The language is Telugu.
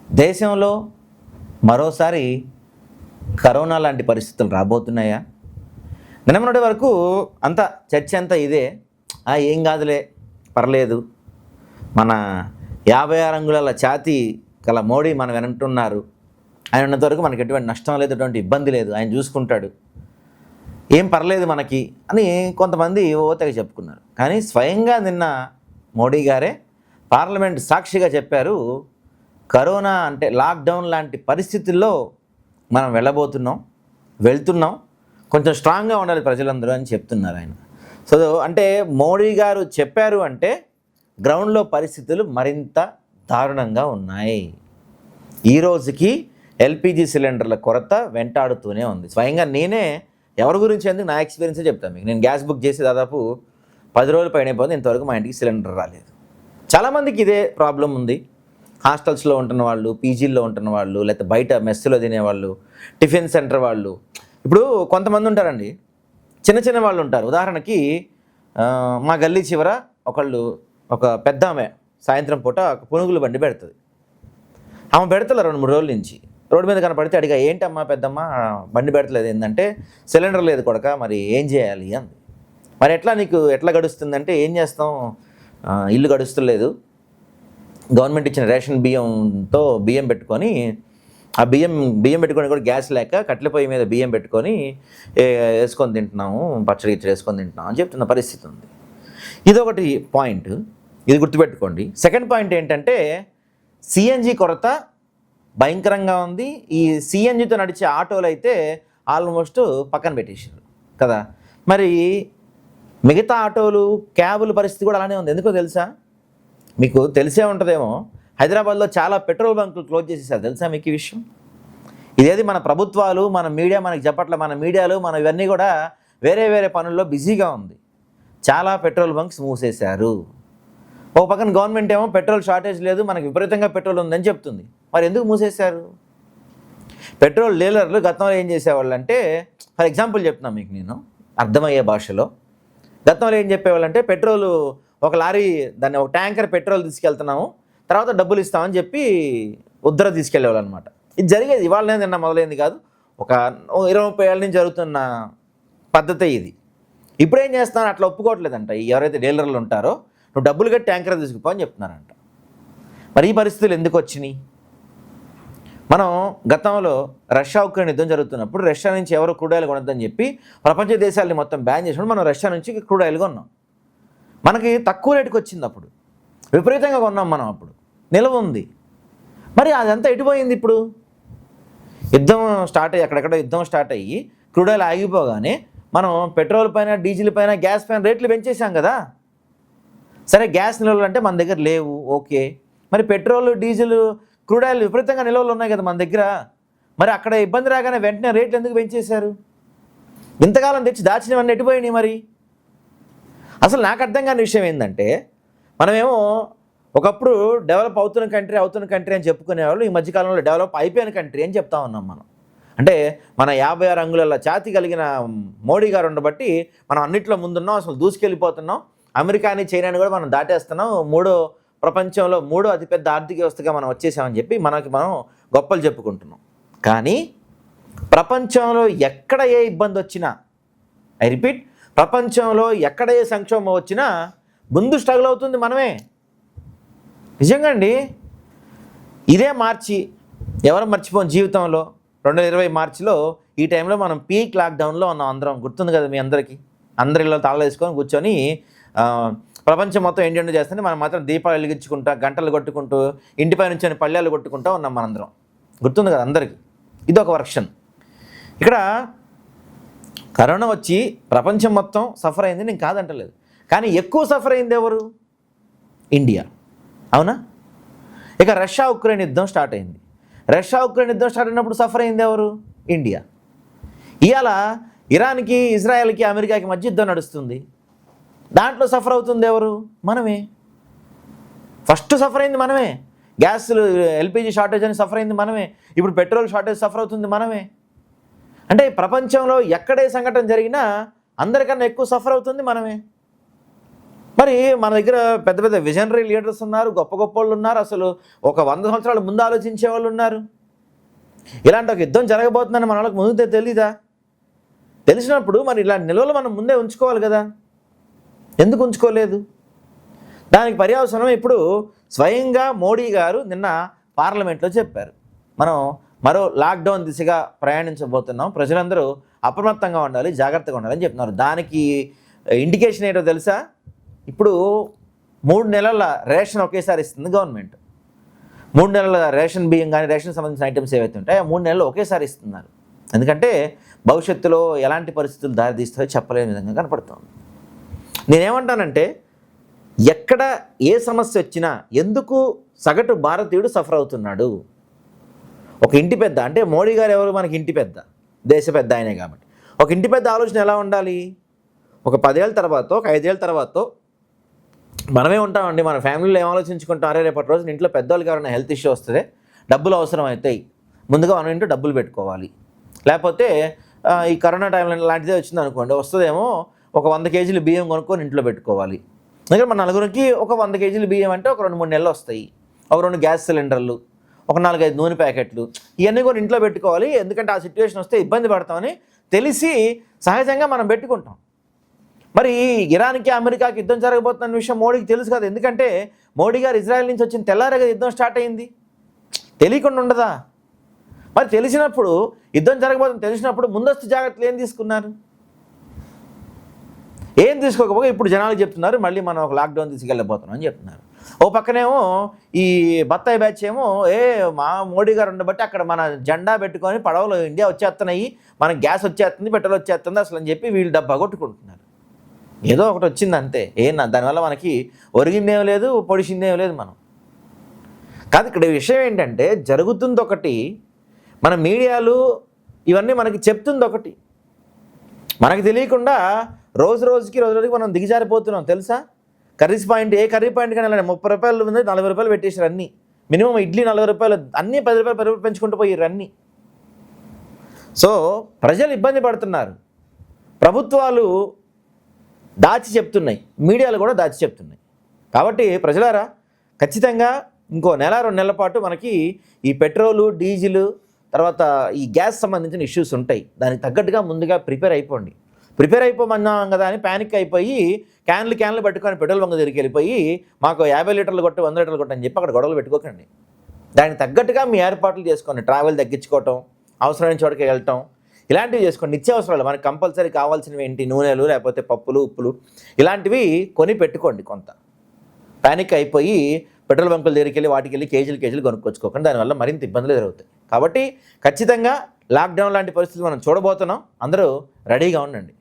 దేశంలో మరోసారి కరోనా లాంటి పరిస్థితులు రాబోతున్నాయా? నిన్నటి వరకు అంతా చర్చ అంతా ఇదే. ఏం కాదులే, పర్లేదు, మన 56 అంగుళాల ఛాతీ గల మోడీ మనం వింటున్నారు, ఆయన ఉన్నంత వరకు మనకి ఎటువంటి నష్టం లేదు, ఎటువంటి ఇబ్బంది లేదు, ఆయన చూసుకుంటాడు, ఏం పర్లేదు మనకి అని కొంతమంది ఓతగా చెప్పుకున్నారు. కానీ స్వయంగా నిన్న మోడీ గారే పార్లమెంట్ సాక్షిగా చెప్పారు, కరోనా అంటే లాక్డౌన్ లాంటి పరిస్థితుల్లో మనం వెళ్తున్నాం, కొంచెం స్ట్రాంగ్గా ఉండాలి ప్రజలందరూ అని చెప్తున్నారు ఆయన. సో అంటే మోడీ గారు చెప్పారు అంటే గ్రౌండ్లో పరిస్థితులు మరింత దారుణంగా ఉన్నాయి. ఈ రోజుకి ఎల్పిజి సిలిండర్ల కొరత వెంటాడుతూనే ఉంది. స్వయంగా నేనే ఎవరి గురించి ఎందుకు నా ఎక్స్పీరియన్సే చెప్తాను మీకు. నేను గ్యాస్ బుక్ చేసి దాదాపు 10 రోజులు పైన అయిపోతుంది, ఇంతవరకు మా ఇంటికి సిలిండర్ రాలేదు. చాలామందికి ఇదే ప్రాబ్లం ఉంది. హాస్టల్స్లో ఉంటున్న వాళ్ళు, పీజీల్లో ఉంటున్న వాళ్ళు, లేకపోతే బయట మెస్సులో తినేవాళ్ళు, టిఫిన్ సెంటర్ వాళ్ళు. ఇప్పుడు కొంతమంది ఉంటారండి, చిన్న వాళ్ళు ఉంటారు. ఉదాహరణకి మా గల్లీ చివర ఒక పెద్ద ఆమె సాయంత్రం పూట పునుగులు బండి పెడుతుంది. ఆమె పెడతలే 2-3 రోజుల నుంచి. రోడ్డు మీద కనపడితే అడిగా, ఏంటమ్మా పెద్దమ్మ బండి పెడతలేదు, ఏంటంటే సిలిండర్ లేదు కొడక, మరి ఏం చేయాలి అంది. మరి ఎట్లా గడుస్తుందంటే, ఏం చేస్తాం, ఇల్లు గడుస్తలేదు, గవర్నమెంట్ ఇచ్చిన రేషన్ బియ్యంతో బియ్యం పెట్టుకొని, ఆ బియ్యం పెట్టుకొని కూడా గ్యాస్ లేక కట్టెల పొయ్యి మీద బియ్యం పెట్టుకొని వేసుకొని తింటున్నాము, పచ్చడి వేసుకొని తింటున్నాము అని చెప్తున్న పరిస్థితి ఉంది. ఇదొకటి పాయింట్, ఇది గుర్తుపెట్టుకోండి. సెకండ్ పాయింట్ ఏంటంటే, సిఎన్జి కొరత భయంకరంగా ఉంది. ఈ సిఎన్జితో నడిచే ఆటోలు అయితే ఆల్మోస్ట్ పక్కన పెట్టేసారు కదా. మరి మిగతా ఆటోలు, క్యాబుల పరిస్థితి కూడా అలానే ఉంది. ఎందుకో తెలుసా? మీకు తెలిసే ఉంటుందేమో, హైదరాబాద్లో చాలా పెట్రోల్ బంకులు క్లోజ్ చేసేసారు. తెలుసా మీకు ఈ విషయం? ఇదేది మన ప్రభుత్వాలు, మన మీడియా మనకి చెప్పట్ల. మన మీడియాలు ఇవన్నీ కూడా వేరే పనుల్లో బిజీగా ఉంది. చాలా పెట్రోల్ బంక్స్ మూసేశారు. ఒక పక్కన గవర్నమెంట్ ఏమో పెట్రోల్ షార్టేజ్ లేదు, మనకి విపరీతంగా పెట్రోల్ ఉందని చెప్తుంది. మరి ఎందుకు మూసేశారు? పెట్రోల్ డీలర్లు గతంలో ఏం చేసేవాళ్ళు అంటే, ఫర్ ఎగ్జాంపుల్ చెప్తున్నా మీకు నేను అర్థమయ్యే భాషలో, గతంలో ఏం చెప్పేవాళ్ళంటే, పెట్రోలు ఒక లారీ, దాన్ని ఒక ట్యాంకర్ పెట్రోల్ తీసుకెళ్తున్నాము, తర్వాత డబ్బులు ఇస్తామని చెప్పి ఉద్దర తీసుకెళ్ళేవాళ్ళు అనమాట. ఇది జరిగేది, ఇవాళ నిన్న మొదలైంది కాదు, ఒక 20-30 ఏళ్ళ నుంచి జరుగుతున్న పద్ధతి ఇది. ఇప్పుడు ఏం చేస్తాను, అట్లా ఒప్పుకోవట్లేదంట. ఎవరైతే డీలర్లు ఉంటారో, నువ్వు డబ్బులు కట్టి ట్యాంకర్ తీసుకుపో అని చెప్తున్నారంట. మరి ఈ పరిస్థితులు ఎందుకు వచ్చినాయి? మనం గతంలో రష్యా ఉక్రెయిన్ యుద్ధం జరుగుతున్నప్పుడు రష్యా నుంచి ఎవరు క్రూడ్ ఆయిల్ కొనొద్దని చెప్పి ప్రపంచ దేశాలని మొత్తం బ్యాన్ చేసినప్పుడు మనం రష్యా నుంచి క్రూడ్ ఆయిల్ కొన్నాం. మనకి తక్కువ రేటుకి వచ్చింది, అప్పుడు విపరీతంగా కొన్నాం మనం, అప్పుడు నిల్వ ఉంది. మరి అదంతా ఎటుపోయింది? ఇప్పుడు యుద్ధం స్టార్ట్ అయ్యి, అక్కడెక్కడ యుద్ధం స్టార్ట్ అయ్యి క్రూడ్ ఆయిల్ ఆగిపోగానే మనం పెట్రోల్ పైన, డీజిల్ పైన, గ్యాస్ పైన రేట్లు పెంచేసాం కదా. సరే, గ్యాస్ నిల్వలు అంటే మన దగ్గర లేవు, ఓకే. మరి పెట్రోల్, డీజిల్, క్రూడ్ ఆయిల్ విపరీతంగా నిల్వలు ఉన్నాయి కదా మన దగ్గర. మరి అక్కడ ఇబ్బంది రాగానే వెంటనే రేట్లు ఎందుకు పెంచేశారు? ఇంతకాలం తెచ్చి దాచినవన్నీ ఎటుపోయినాయి మరి? అసలు నాకు అర్థం కాని విషయం ఏంటంటే, మనమేమో ఒకప్పుడు డెవలప్ అవుతున్న కంట్రీ అని చెప్పుకునేవాళ్ళు, ఈ మధ్యకాలంలో డెవలప్ అయిపోయిన కంట్రీ అని చెప్తా ఉన్నాం మనం. అంటే మన 56 అంగుళాల ఛాతీ కలిగిన మోడీ గారు ఉండబట్టి మనం అన్నిట్లో ముందున్నాం, అసలు దూసుకెళ్ళిపోతున్నాం. అమెరికాని, చైనాని కూడా మనం దాటేస్తున్నాం, ప్రపంచంలో 3వ అతిపెద్ద ఆర్థిక వ్యవస్థగా మనం వచ్చేసామని చెప్పి మనం గొప్పలు చెప్పుకుంటున్నాం. కానీ ప్రపంచంలో ఎక్కడ ఏ ఇబ్బంది వచ్చినా, ఐ రిపీట్, ప్రపంచంలో ఎక్కడ ఏ సంక్షోభం వచ్చినా ముందు స్ట్రగుల్ అవుతుంది మనమే. నిజంగా అండి. ఇదే మార్చి ఎవరు మర్చిపోం జీవితంలో, 2020 మార్చిలో ఈ టైంలో మనం పీక్ లాక్డౌన్లో ఉన్నాం అందరం. గుర్తుంది కదా మీ అందరికీ? అందరి ఇళ్ళలో తాళాలు వేసుకొని కూర్చొని ప్రపంచం మొత్తం ఎంజాయ్ చేస్తుంటే మనం మాత్రం దీపాలు వెలిగించుకుంటా, గంటలు కొట్టుకుంటూ, ఇంటిపై నుంచి పళ్ళాలు కొట్టుకుంటూ ఉన్నాం మనందరం. గుర్తుంది కదా అందరికీ? ఇది ఒక వర్షన్. ఇక్కడ కరోనా వచ్చి ప్రపంచం మొత్తం సఫర్ అయింది, నేను కాదంటలేదు. కానీ ఎక్కువ సఫర్ అయింది ఎవరు? ఇండియా. అవునా? ఇక రష్యా ఉక్రెయిన్ యుద్ధం స్టార్ట్ అయింది. రష్యా ఉక్రెయిన్ యుద్ధం స్టార్ట్ అయినప్పుడు సఫర్ అయింది ఎవరు? ఇండియా. ఇవాళ ఇరాన్కి, ఇజ్రాయెల్కి, అమెరికాకి మధ్య యుద్ధం నడుస్తుంది. దాంట్లో సఫర్ అవుతుంది ఎవరు? మనమే. ఫస్ట్ సఫర్ అయింది మనమే. గ్యాస్లు, ఎల్పిజి షార్టేజ్ అని సఫర్ అయింది మనమే. ఇప్పుడు పెట్రోల్ షార్టేజ్ సఫర్ అవుతుంది మనమే. అంటే ప్రపంచంలో ఎక్కడే సంఘటన జరిగినా అందరికన్నా ఎక్కువ సఫర్ అవుతుంది మనమే. మరి మన దగ్గర పెద్ద పెద్ద విజనరీ లీడర్స్ ఉన్నారు, గొప్ప గొప్ప వాళ్ళు ఉన్నారు, అసలు ఒక 100 సంవత్సరాల ముందు ఆలోచించే వాళ్ళు ఉన్నారు. ఇలాంటి ఒక యుద్ధం జరగబోతుందని మన వాళ్ళకి ముందే తెలీదా? తెలిసినప్పుడు మరి ఇలాంటి నిల్వలు మనం ముందే ఉంచుకోవాలి కదా, ఎందుకు ఉంచుకోలేదు? దానికి పర్యవసనం ఇప్పుడు స్వయంగా మోడీ గారు నిన్న పార్లమెంట్లో చెప్పారు, మనం మరో లాక్డౌన్ దిశగా ప్రయాణించబోతున్నాం, ప్రజలందరూ అప్రమత్తంగా ఉండాలి, జాగ్రత్తగా ఉండాలని చెప్తున్నారు. దానికి ఇండికేషన్ ఏంటో తెలుసా? ఇప్పుడు 3 నెలల రేషన్ ఒకేసారి ఇస్తుంది గవర్నమెంట్. 3 నెలల రేషన్ బియ్యం కానీ రేషన్ సంబంధించిన ఐటమ్స్ ఏవైతే ఉంటాయో 3 నెలలు ఒకేసారి ఇస్తున్నారు. ఎందుకంటే భవిష్యత్తులో ఎలాంటి పరిస్థితులు దారితీస్తాయో చెప్పలేని విధంగా కనపడుతుంది. నేనేమంటానంటే, ఎక్కడ ఏ సమస్య వచ్చినా ఎందుకు సగటు భారతీయుడు సఫర్ అవుతున్నాడు? ఒక ఇంటి పెద్ద అంటే మోడీ గారు ఎవరు? మనకి ఇంటి పెద్ద, దేశ పెద్ద ఆయనే కాబట్టి. ఒక ఇంటి పెద్ద ఆలోచన ఎలా ఉండాలి? ఒక 10 ఏళ్ళ తర్వాత, ఒక 5 ఏళ్ళ తర్వాత మనమే ఉంటామండి, మన ఫ్యామిలీలో ఏం ఆలోచించుకుంటాం? అరే రేపటి రోజున ఇంట్లో పెద్దవాళ్ళకి ఎవరైనా హెల్త్ ఇష్యూ వస్తుంది, డబ్బులు అవసరం అవుతాయి, ముందుగా మనం ఇంట్లో డబ్బులు పెట్టుకోవాలి. లేకపోతే ఈ కరోనా టైంలో లాంటిదే వచ్చింది అనుకోండి, వస్తుందేమో, ఒక 100 కేజీలు బియ్యం కొనుక్కొని ఇంట్లో పెట్టుకోవాలి. ఎందుకంటే మన నలుగురికి ఒక 100 కేజీలు బియ్యం అంటే ఒక 2-3 నెలలు వస్తాయి. ఒక 2 గ్యాస్ సిలిండర్లు, ఒక 4-5 నూనె ప్యాకెట్లు, ఇవన్నీ కూడా ఇంట్లో పెట్టుకోవాలి. ఎందుకంటే ఆ సిచ్యువేషన్ వస్తే ఇబ్బంది పడతామని తెలిసి సహజంగా మనం పెట్టుకుంటాం. మరి ఇరాన్కి అమెరికాకి యుద్ధం జరగబోతున్న విషయం మోడీకి తెలుసు కదా, ఎందుకంటే మోడీ గారు ఇజ్రాయెల్ నుంచి వచ్చిన తెల్లారే కదా యుద్ధం స్టార్ట్ అయింది. తెలియకుండా ఉండదా? మరి తెలిసినప్పుడు, యుద్ధం జరగబోతుందని తెలిసినప్పుడు ముందస్తు జాగ్రత్తలు ఏం తీసుకున్నారు? ఏం తీసుకోకపోగా ఇప్పుడు జనాలకు చెప్తున్నారు మళ్ళీ మనం ఒక లాక్డౌన్ తీసుకెళ్ళబోతున్నాం అని చెప్తున్నారు. ఓ పక్కనేమో ఈ బత్తాయి బ్యాచ్ ఏమో మా మోడీ గారు ఉండబట్టి అక్కడ మన జెండా పెట్టుకొని పడవలు ఇండియా వచ్చేస్తున్నాయి, మనకి గ్యాస్ వచ్చేస్తుంది, పెట్రోల్ వచ్చేస్తుంది అసలు అని చెప్పి వీళ్ళు డబ్బా కొట్టుకుంటున్నారు. ఏదో ఒకటి వచ్చింది అంతే, దానివల్ల మనకి ఒరిగిందేం లేదు, పొడిచిందేం లేదు. మనం కాదు, ఇక్కడ విషయం ఏంటంటే జరుగుతుంది ఒకటి, మన మీడియాలు ఇవన్నీ మనకి చెప్తుంది ఒకటి, మనకి తెలియకుండా రోజు రోజుకి మనం దిగజారిపోతున్నాం తెలుసా? కర్రీస్ పాయింట్, ఏ కర్రీ పాయింట్ కానీ 30 రూపాయలు ఉంది, 40 రూపాయలు పెట్టేసారు అన్నీ. మినిమం ఇడ్లీ 40 రూపాయలు, అన్నీ 10 రూపాయలు 10 రూపాయలు పెంచుకుంటూ పోయారు అన్నీ. సో ప్రజలు ఇబ్బంది పడుతున్నారు, ప్రభుత్వాలు దాచి చెప్తున్నాయి, మీడియాలు కూడా దాచి చెప్తున్నాయి. కాబట్టి ప్రజలారా, ఖచ్చితంగా ఇంకో 1-2 నెలల పాటు మనకి ఈ పెట్రోలు, డీజిల్, తర్వాత ఈ గ్యాస్ సంబంధించిన ఇష్యూస్ ఉంటాయి. దానికి తగ్గట్టుగా ముందుగా ప్రిపేర్ అయిపోమన్నాం కదా అని ప్యానిక్ అయిపోయి క్యాన్లు పట్టుకొని పెట్రోల్ బంక్ దగ్గరికి వెళ్ళిపోయి మాకు 50 లీటర్లు కొట్టు 100 లీటర్లు కొట్టు అని చెప్పి అక్కడ గొడవలు పెట్టుకోకండి. దానికి తగ్గట్టుగా మీ ఏర్పాట్లు చేసుకోండి. ట్రావెల్ తగ్గించుకోవటం, అవసరమైన చోటుకి వెళ్ళటం, ఇలాంటివి చేసుకోండి. నిత్యావసరాలు మనకు కంపల్సరీ కావాల్సినవి ఏంటి? నూనెలు, లేకపోతే పప్పులు, ఉప్పులు, ఇలాంటివి కొని పెట్టుకోండి. కొంత ప్యానిక్ అయిపోయి పెట్రోల్ బంకుల దగ్గరికి వెళ్ళి వాటికి వెళ్ళి కేజీలు కొనుక్కొచ్చుకోకండి, దానివల్ల మరింత ఇబ్బందులు ఎదురవుతాయి. కాబట్టి ఖచ్చితంగా లాక్డౌన్ లాంటి పరిస్థితులు మనం చూడబోతున్నాం. అందరూ రెడీగా ఉండండి.